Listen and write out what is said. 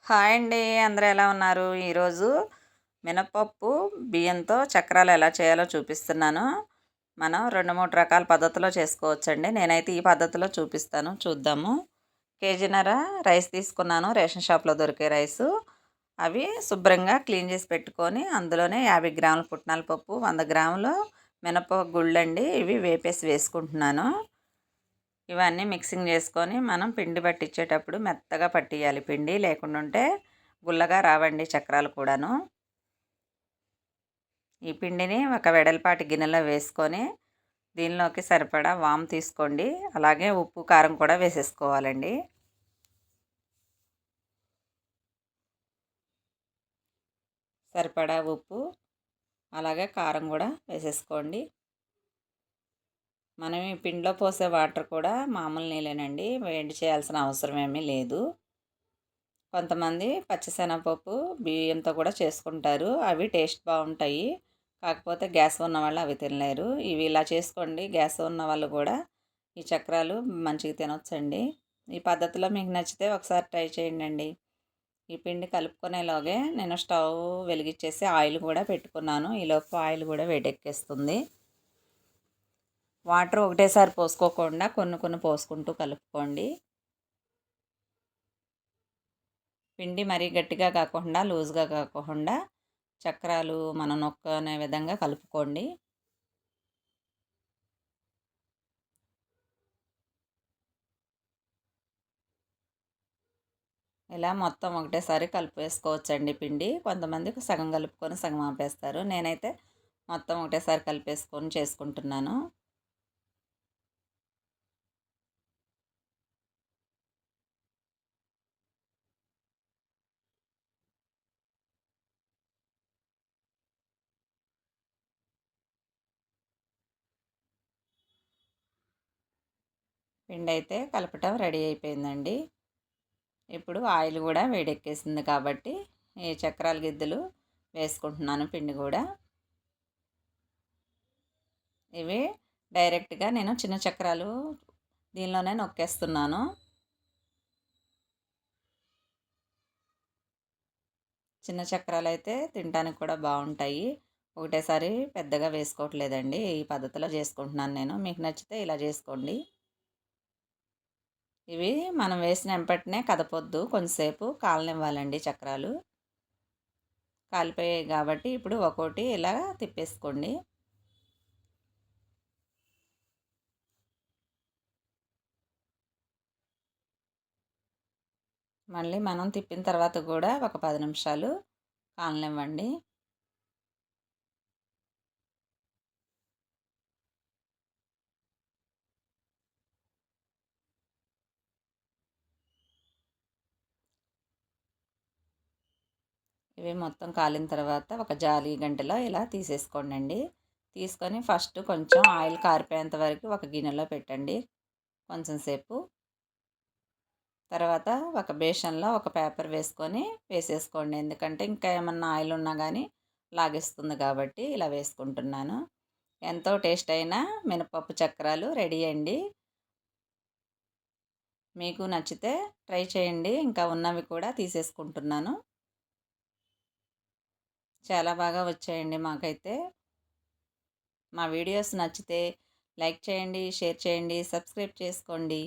Hi అండి. అందరూ ఎలా ఉన్నారు? ఈరోజు మినపప్పు, బియ్యంతో చక్రాలు ఎలా చేయాలో చూపిస్తున్నాను. మనం 2, 3 రకాల పద్ధతిలో చేసుకోవచ్చండి. నేనైతే ఈ పద్ధతిలో చూపిస్తాను. చూద్దాము. కేజీన్నర రైస్ తీసుకున్నాను. రేషన్ షాప్‌లో దొరికే రైసు. అవి శుభ్రంగా క్లీన్ చేసి పెట్టుకొని, అందులోనే 50 గ్రాముల పుట్నాల పప్పు, 100 గ్రాములు మినప గుళ్ళండి. ఇవి వేపేసి వేసుకుంటున్నాను. ఇవన్నీ మిక్సింగ్ చేసుకొని మనం పిండి పట్టించేటప్పుడు మెత్తగా పట్టియాలి పిండి. లేకుండుంటే గుల్లగా రావండి చక్రాలు కూడాను. ఈ పిండిని ఒక వెడల్పాటి గిన్నెలో వేసుకొని దీనిలోకి సరిపడా వాము తీసుకోండి. అలాగే ఉప్పు, కారం కూడా వేసేసుకోవాలండి. సరిపడా ఉప్పు, అలాగే కారం కూడా వేసేసుకోండి. మనం ఈ పిండిలో పోసే వాటర్ కూడా మామూలు నీళ్ళేనండి. వేడి చేయాల్సిన అవసరం ఏమీ లేదు. కొంతమంది పచ్చిశనగపప్పు, బియ్యంతో కూడా చేసుకుంటారు. అవి టేస్ట్ బాగుంటాయి. కాకపోతే గ్యాస్ ఉన్నవాళ్ళు అవి తినలేరు. ఇవి ఇలా చేసుకోండి. గ్యాస్ ఉన్నవాళ్ళు కూడా ఈ చక్రాలు మంచిగా తినొచ్చండి. ఈ పద్ధతిలో మీకు నచ్చితే ఒకసారి ట్రై చేయండి. ఈ పిండి కలుపుకునేలోగే నేను స్టవ్ వెలిగించేసి ఆయిల్ కూడా పెట్టుకున్నాను. ఈలోపు ఆయిల్ కూడా వేడెక్కేస్తుంది. వాటర్ ఒకటేసారి పోసుకోకుండా కొన్ని కొన్ని పోసుకుంటూ కలుపుకోండి. పిండి మరీ గట్టిగా కాకుండా లూజ్గా కాకుండా చక్రాలు మనం నొక్కనే విధంగా కలుపుకోండి. ఇలా మొత్తం ఒకటేసారి కలిపేసుకోవచ్చండి పిండి. కొంతమంది సగం కలుపుకొని సగం ఆపేస్తారు. నేనైతే మొత్తం ఒకటేసారి కలిపేసుకొని చేసుకుంటున్నాను. పిండి అయితే కలపటం రెడీ అయిపోయిందండి. ఇప్పుడు ఆయిల్ కూడా వేడెక్కేసింది కాబట్టి ఈ చక్రాల గిద్దలు వేసుకుంటున్నాను పిండి కూడా. ఇవి డైరెక్ట్గా నేను చిన్న చక్రాలు దీనిలోనే నొక్కేస్తున్నాను. చిన్న చక్రాలు అయితే తినడానికి కూడా బాగుంటాయి. ఒకటేసారి పెద్దగా వేసుకోవట్లేదండి. ఈ పద్ధతిలో చేసుకుంటున్నాను నేను. మీకు నచ్చితే ఇలా చేసుకోండి. ఇవి మనం వేసిన వెంపటనే కదపొద్దు. కొంచెంసేపు కాలనివ్వాలండి చక్రాలు. కాలిపోయాయి కాబట్టి ఇప్పుడు ఒక్కోటి ఇలా తిప్పేసుకోండి. మళ్ళీ మనం తిప్పిన తర్వాత కూడా ఒక 10 నిమిషాలు కాలనివ్వండి. ఇవి మొత్తం కాలిన తర్వాత ఒక జాలి గంటెలో ఇలా తీసేసుకోండి. తీసుకొని ఫస్ట్ కొంచెం ఆయిల్ కారిపోయేంత వరకు ఒక గిన్నెలో పెట్టండి కొంచెం సేపు. తర్వాత ఒక బేషన్లో ఒక పేపర్ వేసుకొని వేసేసుకోండి. ఎందుకంటే ఇంకా ఏమన్నా ఆయిల్ ఉన్నా కానీ లాగేస్తుంది కాబట్టి ఇలా వేసుకుంటున్నాను. ఎంతో టేస్ట్ అయిన మినపప్పు చక్రాలు రెడీ అండి. మీకు నచ్చితే ట్రై చేయండి. ఇంకా ఉన్నవి కూడా తీసేసుకుంటున్నాను. చాలా బాగా వచ్చాయండి మాకైతే. మా వీడియోస్ నచ్చితే లైక్ చేయండి, షేర్ చేయండి, సబ్స్క్రైబ్ చేసుకోండి.